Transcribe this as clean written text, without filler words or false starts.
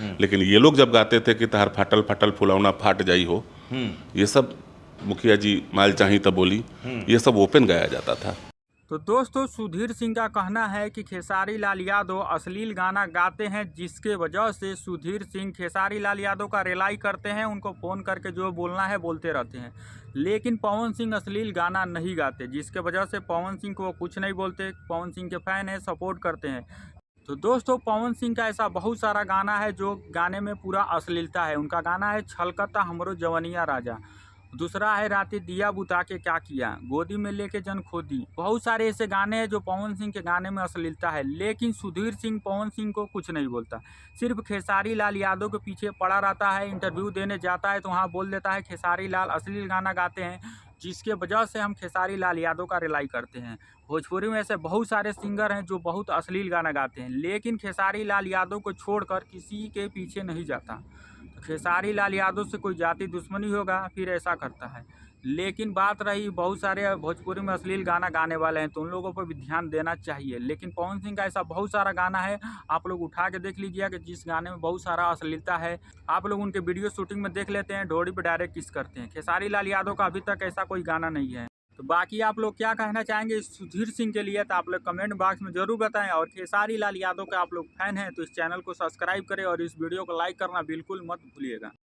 लेकिन ये लोग जब गाते थे कि तहार फाटल फाटल फुलौना फाट जाई हो, ये सब मुखिया जी माल चाही तब बोली, ये सब ओपन गाया जाता था। तो दोस्तों सुधीर सिंह का कहना है कि खेसारी लाल यादव अश्लील गाना गाते हैं, जिसके वजह से सुधीर सिंह खेसारी लाल यादव का रिलाई करते हैं, उनको फ़ोन करके जो बोलना है बोलते रहते हैं। लेकिन पवन सिंह अश्लील गाना नहीं गाते, जिसके वजह से पवन सिंह को वो कुछ नहीं बोलते। पवन सिंह के फ़ैन हैं, सपोर्ट करते हैं। तो दोस्तों पवन सिंह का ऐसा बहुत सारा गाना है जो गाने में पूरा अश्लीलता है। उनका गाना है छलकता हमरो जवनिया राजा, दूसरा है राती दिया बुता के क्या किया, गोदी में लेके जन खोदी। बहुत सारे ऐसे गाने हैं जो पवन सिंह के गाने में अश्लीलता है, लेकिन सुधीर सिंह पवन सिंह को कुछ नहीं बोलता। सिर्फ खेसारी लाल यादव के पीछे पड़ा रहता है। इंटरव्यू देने जाता है तो वहाँ बोल देता है खेसारी लाल अश्लील गाना गाते हैं, जिसके वजह से हम खेसारी लाल यादव का रिलाई करते हैं। भोजपुरी में ऐसे बहुत सारे सिंगर हैं जो बहुत अश्लील गाना गाते हैं, लेकिन खेसारी लाल यादव को छोड़कर किसी के पीछे नहीं जाता। तो खेसारी लाल यादव से कोई जाति दुश्मनी होगा फिर ऐसा करता है। लेकिन बात रही बहुत सारे भोजपुरी में अश्लील गाना गाने वाले हैं, तो उन लोगों पर भी ध्यान देना चाहिए। लेकिन पवन सिंह का ऐसा बहुत सारा गाना है, आप लोग उठा के देख लीजिएगा कि जिस गाने में बहुत सारा अश्लीलता है। आप लोग उनके वीडियो शूटिंग में देख लेते हैं, डोरी पे डायरेक्ट किस करते हैं। खेसारी लाल यादव का अभी तक ऐसा कोई गाना नहीं है। तो बाकी आप लोग क्या कहना चाहेंगे इस सुधीर सिंह के लिए, तो आप लोग कमेंट बॉक्स में जरूर बताएं। और खेसारी लाल यादव का आप लोग फैन हैं तो इस चैनल को सब्सक्राइब करें और इस वीडियो को लाइक करना बिल्कुल मत भूलिएगा।